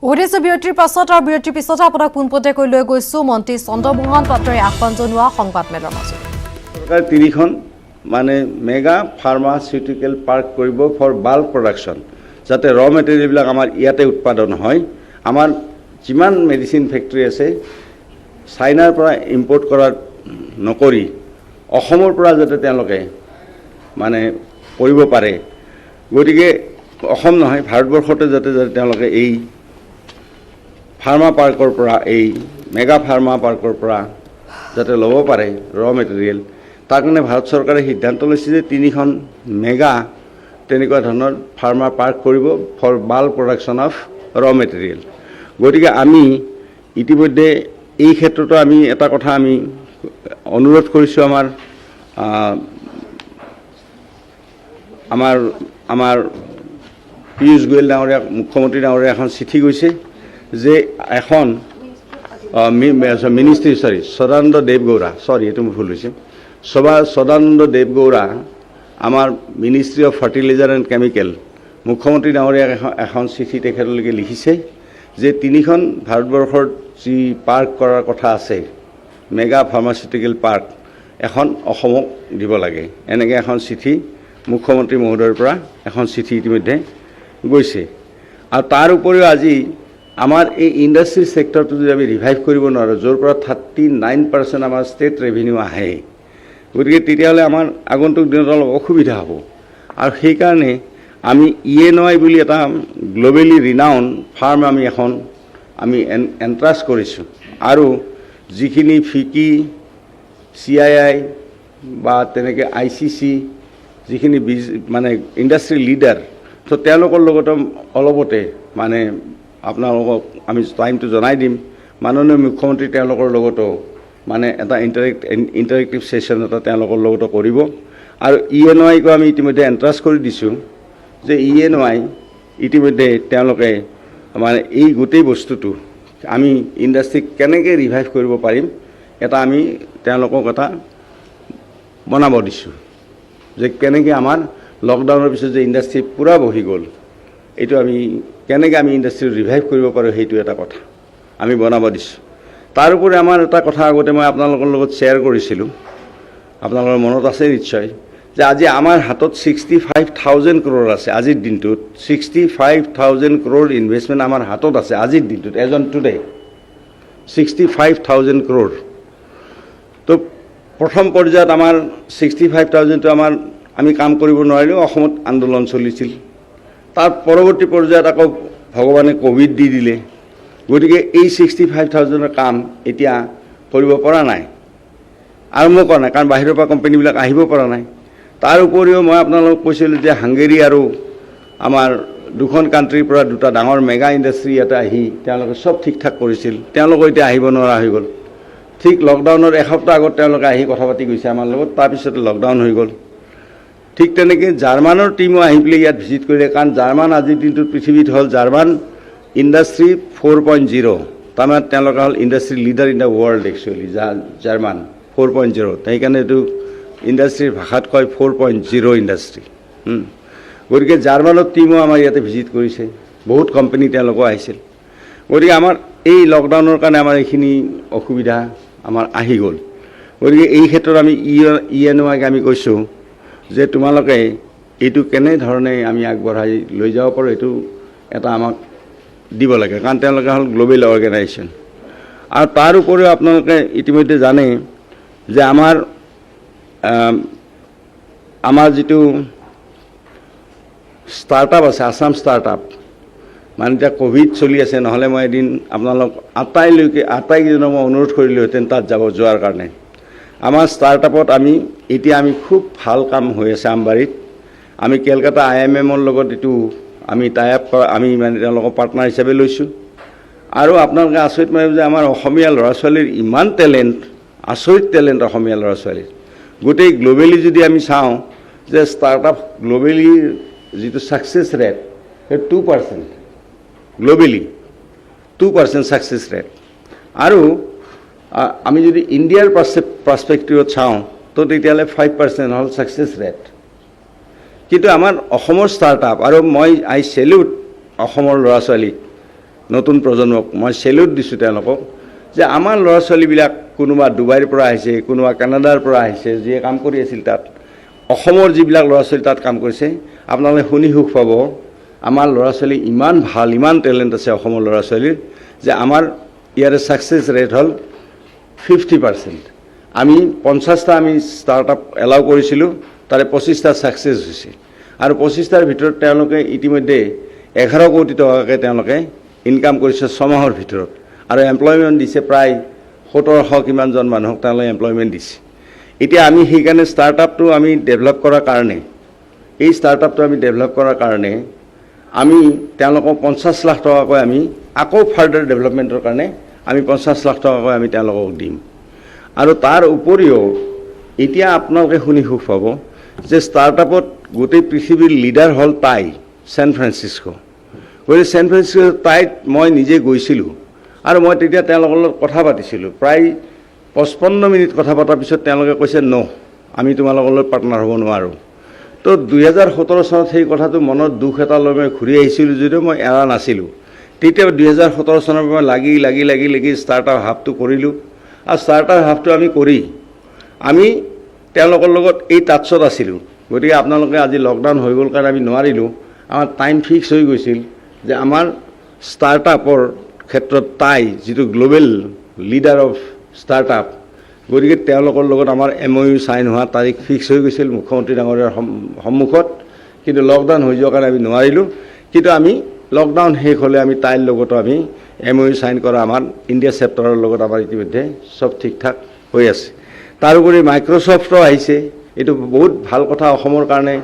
ওড়িশা বিৰতিৰ পাছত আৰু বিৰতিৰ পিছত আপোনাক পোনপটীয়াকৈ লৈ গৈছো মন্ত্ৰী চন্দ্ৰমোহন পাটোৱাৰীয়ে আহ্বান জনোৱা সংবাদমেলৰ মাজত। চৰকাৰে 3খন মানে মেগা ফাৰ্মাচিউটিকেল পাৰ্ক কৰিব ফৰ বাল্ক প্ৰডাকশ্যন, যাতে ৰ মেটেৰিয়েলবিলাক আমাৰ ইয়াতে উৎপাদন হয়। আমাৰ যিমান মেডিচিন ফেক্টৰী আছে চাইনাৰ পৰা ইম্পৰ্ট কৰা নকৰি অসমৰ পৰা যাতে তেওঁলোকে মানে কৰিব পাৰে। গতিকে অসম নহয় ভাৰতবৰ্ষতে যাতে তেওঁলোকে এই ফাৰ্মা পাৰ্কৰ পৰা এই মেগা ফাৰ্মা পাৰ্কৰ পৰা যাতে ল'ব পাৰে ৰ মেটেৰিয়েল, তাৰ কাৰণে ভাৰত চৰকাৰে সিদ্ধান্ত লৈছে যে 3খন মেগা তেনেকুৱা ধৰণৰ ফাৰ্মা পাৰ্ক কৰিব for bulk production of raw material. গতিকে আমি ইতিমধ্যে এই ক্ষেত্ৰতো আমি এটা কথা আমি অনুৰোধ কৰিছোঁ আমাৰ পীয়ুষ গোয়েল ডাঙৰীয়া মুখ্যমন্ত্ৰী ডাঙৰীয়া এখন চিঠি গৈছে যে এখন মিনিষ্ট্ৰী সদানন্দ দেৱগৌড়া এইটো মোৰ ভুল হৈছে সদানন্দ দেৱগৌড়া আমাৰ ministry of fertiliser and chemical মুখ্যমন্ত্ৰী ডাঙৰীয়াক এখন চিঠি তেখেতলৈকে লিখিছে যে 3খন ভাৰতবৰ্ষৰ যি পাৰ্ক কৰাৰ কথা আছে মেগা ফাৰ্মাচিউটিকেল পাৰ্ক এখন অসমক দিব লাগে। এনেকৈ এখন চিঠি মুখ্যমন্ত্ৰী মহোদয়ৰ পৰা এখন চিঠি ইতিমধ্যে গৈছে। আৰু তাৰ উপৰিও আজি আমাৰ এই ইণ্ডাষ্ট্ৰী ছেক্টৰটো যদি আমি ৰিভাইভ কৰিব নোৱাৰোঁ, য'ৰ পৰা 39% আমাৰ ষ্টেট ৰেভিনিউ আহে, গতিকে তেতিয়াহ'লে আমাৰ আগন্তুক দিনত অলপ অসুবিধা হ'ব। আৰু সেইকাৰণে আমি ENY বুলি এটা গ্ল'বেলি ৰিনাউন ফাৰ্ম আমি এণ্ট্ৰাষ্ট কৰিছোঁ। আৰু যিখিনি ফিকি CII বা তেনেকৈ ICC যিখিনি মানে ইণ্ডাষ্ট্ৰী লিডাৰ, তো তেওঁলোকৰ লগতো অলপতে মানে আপোনালোকক আমি টাইমটো জনাই দিম, মাননীয় মুখ্যমন্ত্ৰী তেওঁলোকৰ লগতো মানে এটা ইণ্টাৰেক্টিভ ছেশ্যন এটা তেওঁলোকৰ লগতো কৰিব। আৰু ENYকো আমি ইতিমধ্যে এণ্ট্ৰাষ্ট কৰি দিছোঁ যে ENY ইতিমধ্যে তেওঁলোকে মানে এই গোটেই বস্তুটো আমি ইণ্ডাষ্ট্ৰীক কেনেকৈ ৰিভাইভ কৰিব পাৰিম এটা আমি তেওঁলোকক এটা বনাব দিছোঁ, যে কেনেকৈ আমাৰ লকডাউনৰ পিছত যে ইণ্ডাষ্ট্ৰী পূৰা বহি গ'ল, এইটো আমি কেনেকৈ আমি ইণ্ডাষ্ট্ৰী ৰিভাইভ কৰিব পাৰোঁ সেইটো এটা কথা আমি বনাব দিছোঁ। তাৰ উপৰি আমাৰ এটা কথা আগতে মই আপোনালোকৰ লগত শ্বেয়াৰ কৰিছিলোঁ, আপোনালোকৰ মনত আছে নিশ্চয়, যে আজি আমাৰ হাতত 65,000 crore আছে। আজিৰ দিনটোত 65,000 crore ইনভেষ্টমেণ্ট আমাৰ হাতত আছে আজিৰ দিনটোত, এজ অন টুডে 65,000 crore। তো প্ৰথম পৰ্যায়ত আমাৰ 65,000টো আমি কাম কৰিব নোৱাৰিলোঁ, অসমত আন্দোলন চলিছিল। তাৰ পৰৱৰ্তী পৰ্যায়ত আকৌ ভগৱানে ক'ভিড দি দিলে, গতিকে এই 65,000ৰ কাম এতিয়া কৰিব পৰা নাই, আৰম্ভ কৰা নাই, কাৰণ বাহিৰৰ পৰা কোম্পানীবিলাক আহিব পৰা নাই। তাৰ উপৰিও মই আপোনালোকক কৈছিলোঁ যে হাংগেৰী আৰু আমাৰ দুখন কাণ্ট্ৰিৰ পৰা দুটা ডাঙৰ মেগা ইণ্ডাষ্ট্ৰী ইয়াতে আহি তেওঁলোকে চব ঠিক ঠাক কৰিছিল, তেওঁলোকে এতিয়া আহিব নোৱাৰা হৈ গ'ল। ঠিক লকডাউনৰ এসপ্তাহ আগত তেওঁলোকে আহি কথা পাতি গৈছে আমাৰ লগত, তাৰপিছতে লকডাউন হৈ গ'ল। ঠিক তেনেকৈ জাৰ্মানৰ টিমো আহি পেলাই ইয়াত ভিজিট কৰিলে, কাৰণ জাৰ্মান আজিৰ দিনটোত পৃথিৱীত হ'ল জাৰ্মান ইণ্ডাষ্ট্ৰী 4.0, তাৰমানে তেওঁলোকে হ'ল industry leader in the world. Actually German 4.0, সেইকাৰণে এইটো ইণ্ডাষ্ট্ৰীৰ ভাষাত কয় 4.0 ইণ্ডাষ্ট্ৰী। গতিকে জাৰ্মানৰ টিমো আমাৰ ইয়াতে ভিজিট কৰিছে, বহুত কোম্পানী তেওঁলোকো আহিছিল। গতিকে আমাৰ এই লকডাউনৰ কাৰণে আমাৰ এইখিনি অসুবিধা আমাৰ আহি গ'ল। গতিকে এই ক্ষেত্ৰত আমি ENYক আমি কৈছোঁ যে তোমালোকে এইটো কেনেধৰণে আমি আগবঢ়াই লৈ যাব পাৰোঁ, এইটো এটা আমাক দিব লাগে, কাৰণ তেওঁলোকে হ'ল গ্ল'বেল অৰ্গেনাইজেশ্যন। আৰু তাৰ উপৰিও আপোনালোকে ইতিমধ্যে জানে যে আমাৰ যিটো ষ্টাৰ্টআপ আছে, আছাম ষ্টাৰ্টআপ, মানে এতিয়া ক'ভিড চলি আছে, নহ'লে মই এদিন আপোনালোক আটাইকেইজনক মই অনুৰোধ কৰিলোহেঁতেন তাত যোৱাৰ কাৰণে। আমাৰ ষ্টাৰ্টআপত এতিয়া আমি খুব ভাল কাম হৈ আছে আমবাৰীত। আমি কেলকাতা IMMৰ লগত এইটো আমি টাই আপ কৰা, আমি মানে তেওঁলোকক পাৰ্টনাৰ হিচাপে লৈছোঁ। আৰু আপোনালোকে আচৰিত মানিব যে আমাৰ অসমীয়া ল'ৰা ছোৱালীৰ ইমান টেলেণ্ট, আচৰিত টেলেণ্ট অসমীয়া ল'ৰা ছোৱালীৰ। গোটেই গ্ল'বেলি যদি আমি চাওঁ যে ষ্টাৰ্টআপ গ্ল'বেলি যিটো ছাকচেছ ৰেট সেই 2%, গ্ল'বেলি 2% ছাকচেছ ৰেট। আৰু আমি যদি ইণ্ডিয়াৰ পাৰ্চপেক্টিভত চাওঁ তো তেতিয়াহ'লে 5% হ'ল ছাকচেছ ৰেট। কিন্তু আমাৰ অসমৰ ষ্টাৰ্টআপ, আৰু আই চেলিউট অসমৰ ল'ৰা ছোৱালীক নতুন প্ৰজন্মক মই চেলিউট দিছোঁ তেওঁলোকক যে আমাৰ ল'ৰা ছোৱালীবিলাক কোনোবা ডুবাইৰ পৰা আহিছে, কোনোবা কানাডাৰ পৰা আহিছে, যিয়ে কাম কৰি আছিল তাত, অসমৰ যিবিলাক ল'ৰা ছোৱালী তাত কাম কৰিছে, আপোনালোকে শুনি সুখ পাব। আমাৰ ল'ৰা ছোৱালী ইমান ভাল, ইমান টেলেণ্ট আছে অসমৰ ল'ৰা ছোৱালীৰ, যে আমাৰ ইয়াৰে ছাকচেছ ৰেট হ'ল 50%। আমি 50টা আমি ষ্টাৰ্টআপ এলাউ কৰিছিলোঁ, তাৰে 25টা ছাকচেছ হৈছে, আৰু 25টাৰ ভিতৰত তেওঁলোকে ইতিমধ্যে 11 কোটি টকাকৈ তেওঁলোকে ইনকাম কৰিছে 6 মাহৰ ভিতৰত, আৰু এমপ্লয়মেণ্ট দিছে প্ৰায় 1700 কিমানজন মানুহক তেওঁলোকে এমপ্লয়মেণ্ট দিছে। এতিয়া আমি সেইকাৰণে ষ্টাৰ্টআপটো আমি ডেভেলপ কৰাৰ কাৰণে, এই ষ্টাৰ্টআপটো আমি ডেভেলপ কৰাৰ কাৰণে আমি তেওঁলোকক 50 লাখ টকাকৈ আমি আকৌ ফাৰ্ডাৰ ডেভেলপমেণ্টৰ কাৰণে আমি 50 লাখ টকাকৈ আমি তেওঁলোকক দিম। আৰু তাৰ উপৰিও এতিয়া আপোনালোকে শুনি সুখ পাব যে ষ্টাৰ্টআপত গোটেই পৃথিৱীৰ লিডাৰ হ'ল টাই, ছেন ফ্ৰান্সিস্কো। গতিকে ছেন ফ্ৰান্সিস্কো টাইত মই নিজে গৈছিলোঁ, আৰু মই তেতিয়া তেওঁলোকৰ লগত কথা পাতিছিলোঁ। প্ৰায় 55 মিনিট কথা পতাৰ পিছত তেওঁলোকে কৈছে ন, আমি তোমালোকৰ লগত পাৰ্টনাৰ হ'ব নোৱাৰোঁ। তো 2017 চনত সেই কথাটো মনত দুখ এটা লৈ মই ঘূৰি আহিছিলোঁ যদিও মই এৰা নাছিলোঁ। তেতিয়া 2017 চনৰ পৰা লাগি লাগি লাগি লাগি ষ্টাৰ্টআপ হাবটো কৰিলোঁ, আৰু ষ্টাৰ্টআপ হাবটো আমি কৰি আমি তেওঁলোকৰ লগত এই টাচত আছিলোঁ। গতিকে আপোনালোকে আজি লকডাউন হৈ গ'ল কাৰণে আমি নোৱাৰিলোঁ, আমাৰ টাইম ফিক্স হৈ গৈছিল যে আমাৰ ষ্টাৰ্টআপৰ ক্ষেত্ৰত টাই যিটো গ্ল'বেল লিডাৰ অফ ষ্টাৰ্টআপ, গতিকে তেওঁলোকৰ লগত আমাৰ MOU চাইন হোৱা তাৰিখ ফিক্স হৈ গৈছিল মুখ্যমন্ত্ৰী ডাঙৰীয়াৰ সন্মুখত, কিন্তু লকডাউন হৈ যোৱাৰ কাৰণে আমি নোৱাৰিলোঁ। কিন্তু আমি লকডাউন শেষ হ'লে আমি তাইৰ লগতো আমি MOU চাইন কৰা আমাৰ ইণ্ডিয়া চেপ্টাৰৰ লগত আমাৰ ইতিমধ্যে চব ঠিক ঠাক হৈ আছে। তাৰোপৰি মাইক্ৰ'ছফ্টো আহিছে, এইটো বহুত ভাল কথা অসমৰ কাৰণে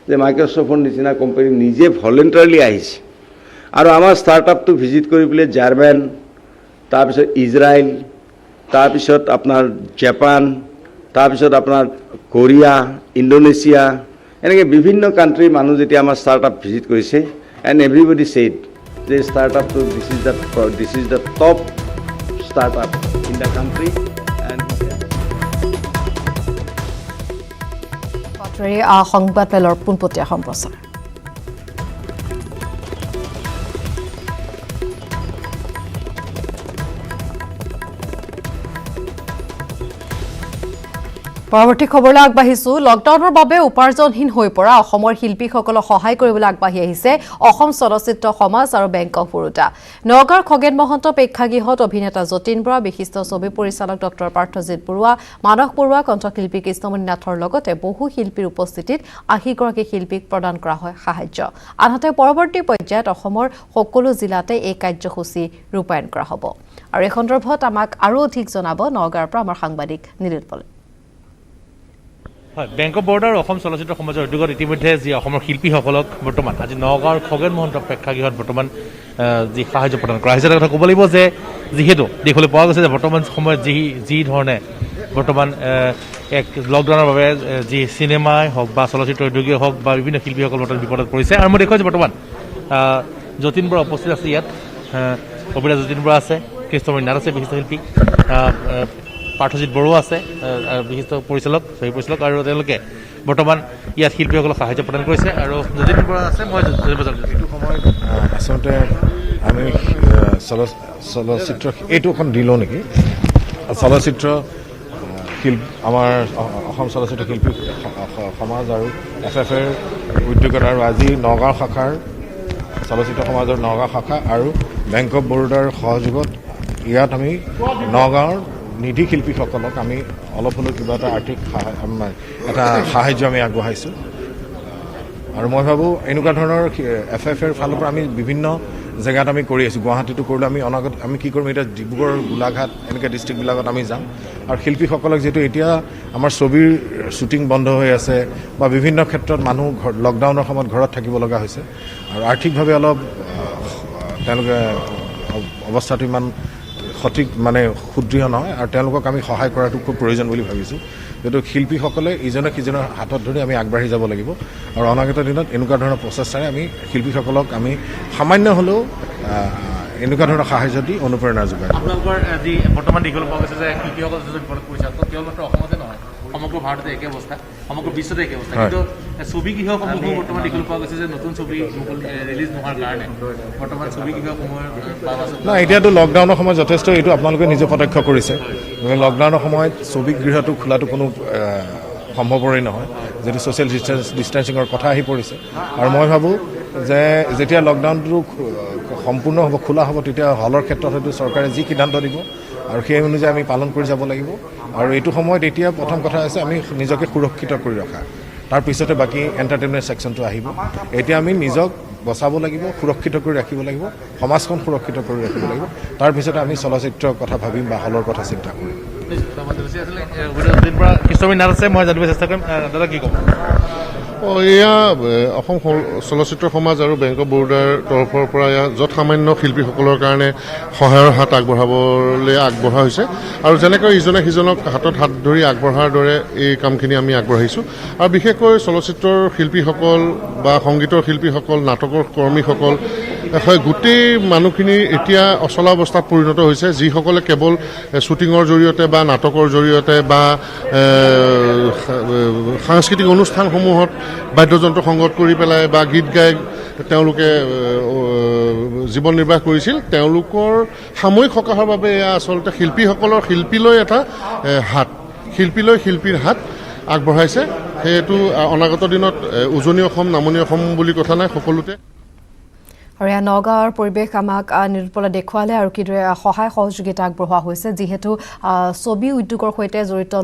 যে মাইক্ৰ'ছফ্টৰ নিচিনা কোম্পানী নিজে ভলেণ্টাৰীলি আহিছে, আৰু আমাৰ ষ্টাৰ্টআপটো ভিজিট কৰি পেলাই জাৰ্মান, তাৰপিছত ইজৰাইল, তাৰপিছত আপোনাৰ জাপান, তাৰপিছত আপোনাৰ কোৰিয়া, ইণ্ডোনেছিয়া, এনেকৈ বিভিন্ন কাণ্ট্ৰিৰ মানুহ যেতিয়া আমাৰ ষ্টাৰ্টআপ ভিজিট কৰিছে, এণ্ড এভৰিবডি ছেইড যে ষ্টাৰ্টআপটো this is the top startup in the country. সংবাদ মেলৰ পোনপটীয়া সম্প্ৰচাৰ। পৰৱৰ্তী খবৰলৈ আগবাঢ়িছো। লকডাউনৰ বাবে উপাৰ্জনহীন হৈ পৰা অসমৰ শিল্পীসকলক সহায় কৰিবলৈ আগবাঢ়ি আহিছে অসম চলচ্চিত্ৰ সমাজ আৰু বেংক অফ বৰোদা। নগাঁৱৰ খগেন মহন্ত প্ৰেক্ষাগৃহত অভিনেতা যতীন বৰা, বিশিষ্ট ছবি পৰিচালক ডক্টৰ পাৰ্থজিৎ বৰুৱা, মানস বৰুৱা, কণ্ঠশিল্পী কৃষ্ণমণি নাথৰ লগতে বহু শিল্পীৰ উপস্থিতিত 80গৰাকী শিল্পীক প্ৰদান কৰা হয় সাহায্য। আনহাতে পৰৱৰ্তী পৰ্যায়ত অসমৰ সকলো জিলাতে এই কাৰ্যসূচী ৰূপায়ণ কৰা হ'ব। আৰু এই সন্দৰ্ভত আমাক আৰু অধিক জনাব নগাঁৱৰ পৰা আমাৰ সাংবাদিক নীলিত পলে। হয়, বেংক অফ বৰোদা আৰু অসম চলচ্চিত্ৰ সমাজৰ উদ্যোগত ইতিমধ্যে যি অসমৰ শিল্পীসকলক বৰ্তমান আজি নগাঁৱৰ খগেন মহন্ত প্ৰেক্ষাগৃহত বৰ্তমান যি সাহায্য প্ৰদান কৰা হৈছে, তাৰ কথা ক'ব লাগিব যে যিহেতু দেখিবলৈ পোৱা গৈছে যে বৰ্তমান সময়ত যি ধৰণে বৰ্তমান এক লকডাউনৰ বাবে যি চিনেমাই হওক বা চলচ্চিত্ৰ উদ্যোগীয়ে হওক বা বিভিন্ন শিল্পীসকল বৰ্তমান বিপদত পৰিছে। আৰু মই দেখুৱাইছোঁ বৰ্তমান যতীন বৰা উপস্থিত আছে ইয়াত, অভিনেতা যতীন বৰা আছে, কৃষ্ণমণি নাথ আছে বিশিষ্ট শিল্পী, পাৰ্থজিৎ বৰুৱা আছে বিশিষ্ট পৰিচালক, ছবি পৰিচালক, আৰু তেওঁলোকে বৰ্তমান ইয়াত শিল্পীসকলক সাহায্য প্ৰদান কৰিছে। আৰু যতীন বৰা আছে, মই যিটো সময়ত আচলতে আমি চলচ্চিত্ৰ এইটো এখন দিলোঁ নেকি, চলচ্চিত্ৰ আমাৰ অসম চলচ্চিত্ৰ শিল্পী সমাজ আৰু FFৰ উদ্যোগত আৰু আজি নগাঁও শাখাৰ চলচ্চিত্ৰ সমাজৰ নগাঁও শাখা আৰু বেংক অফ বৰোদাৰ সহযোগত ইয়াত আমি নগাঁৱৰ নিধি শিল্পীসকলক আমি অলপ হ'লেও কিবা এটা আৰ্থিক সাহায্য আমি আগবঢ়াইছোঁ। আৰু মই ভাবোঁ এনেকুৱা ধৰণৰ FFৰ ফালৰ পৰা আমি বিভিন্ন জেগাত আমি কৰি আছোঁ। গুৱাহাটীতো কৰিলোঁ, আমি অনাগত আমি কি কৰিম এতিয়া ডিব্ৰুগড়, গোলাঘাট এনেকৈ ডিষ্ট্ৰিক্টবিলাকত আমি যাম। আৰু শিল্পীসকলক যিহেতু এতিয়া আমাৰ ছবিৰ শ্বুটিং বন্ধ হৈ আছে বা বিভিন্ন ক্ষেত্ৰত মানুহ লকডাউনৰ সময়ত ঘৰত থাকিব লগা হৈছে, আৰু আৰ্থিকভাৱে অলপ তেওঁলোকে অৱস্থাটো ইমান সঠিক সুদৃঢ় নহয়, আৰু তেওঁলোকক আমি সহায় কৰাটো খুব প্ৰয়োজন বুলি ভাবিছোঁ। যিহেতু শিল্পীসকলে ইজনে সিজনৰ হাতত ধৰি আমি আগবাঢ়ি যাব লাগিব, আৰু অনাগত দিনত এনেকুৱা ধৰণৰ প্ৰচেষ্টাৰে আমি শিল্পীসকলক আমি সামান্য হ'লেও এনেকুৱা ধৰণৰ সাহায্য দি অনুপ্ৰেৰণা যোগায়। আপোনালোকৰ যি বৰ্তমান দেখিবলৈ পোৱা গৈছে যে শিল্পীসকল বিপদত পৰিছে, কেৱল মাত্ৰ অসমতে নহয় সমগ্ৰ ভাৰততে একে অৱস্থা, সমগ্ৰ বিশ্বতে একে অৱস্থা, কিন্তু ছবি গৃহসমূহো বৰ্তমান দেখিবলৈ পোৱা গৈছে যে নতুন ছবি ৰিলিজ নোহোৱাৰ কাৰণে বৰ্তমান ছবি গৃহসমূহৰ নাই, এতিয়াতো লকডাউনৰ সময়ত যথেষ্ট এইটো আপোনালোকে নিজে প্ৰত্যক্ষ কৰিছে। লকডাউনৰ সময়ত ছবি গৃহটো খোলাটো কোনো সম্ভৱপৰেই নহয়, যিটো ছ'চিয়েল ডিষ্টেঞ্চিঙৰ কথা আহি পৰিছে। আৰু মই ভাবোঁ যে যেতিয়া লকডাউনটো সম্পূৰ্ণ হ'ব, খোলা হ'ব, তেতিয়া হলৰ ক্ষেত্ৰত হয়তো চৰকাৰে যি সিদ্ধান্ত দিব আৰু সেই অনুযায়ী আমি পালন কৰি যাব লাগিব। আৰু এইটো সময়ত এতিয়া প্ৰথম কথা হৈছে আমি নিজকে সুৰক্ষিত কৰি ৰখা, তাৰপিছতে বাকী এণ্টাৰটেইনমেণ্ট ছেকশ্যনটো আহিব। এতিয়া আমি নিজক বচাব লাগিব, সুৰক্ষিত কৰি ৰাখিব লাগিব, সমাজখন সুৰক্ষিত কৰি ৰাখিব লাগিব, তাৰপিছতে আমি চলচ্চিত্ৰৰ কথা ভাবিম বা হলৰ কথা চিন্তা কৰিম। কিছুমান নাট আছে, মই জানিব চেষ্টা কৰিম। দাদা কি ক'ব? এয়া অসম চলচ্চিত্ৰ সমাজ আৰু বেংক অৱ বৰোদাৰ তৰফৰ পৰা এয়া যৎসামান্য শিল্পীসকলৰ কাৰণে সহায়ৰ হাত আগবঢ়াবলৈ আগবঢ়া হৈছে। আৰু যেনেকৈ ইজনে সিজনক হাতত হাত ধৰি আগবঢ়াৰ দৰে এই কামখিনি আমি আগবঢ়াইছোঁ। আৰু বিশেষকৈ চলচ্চিত্ৰৰ শিল্পীসকল বা সংগীতৰ শিল্পীসকল, নাটকৰ কৰ্মীসকল, হয়, গোটেই মানুহখিনি এতিয়া অচলা অৱস্থাত পৰিণত হৈছে, যিসকলে কেৱল শ্বুটিঙৰ জৰিয়তে বা নাটকৰ জৰিয়তে বা সাংস্কৃতিক অনুষ্ঠানসমূহত বাদ্যযন্ত্ৰ সংগত কৰি পেলাই বা গীত গাই তেওঁলোকে জীৱন নিৰ্বাহ কৰিছিল। তেওঁলোকৰ সাময়িক সকাহৰ বাবে এয়া আচলতে শিল্পীসকলৰ শিল্পীলৈ এটা হাত, শিল্পীলৈ শিল্পীৰ হাত আগবঢ়াইছে। সেইটো অনাগত দিনত উজনি অসম, নামনি অসম বুলি কথা নাই, সকলোতে। আৰু এয়া নগাঁৱৰ পৰিৱেশ আমাক নিৰূপণে দেখুৱালে আৰু কিদৰে সহায় সহযোগিতা আগবঢ়োৱা হৈছে, যিহেতু ছবি উদ্যোগৰ সৈতে জড়িত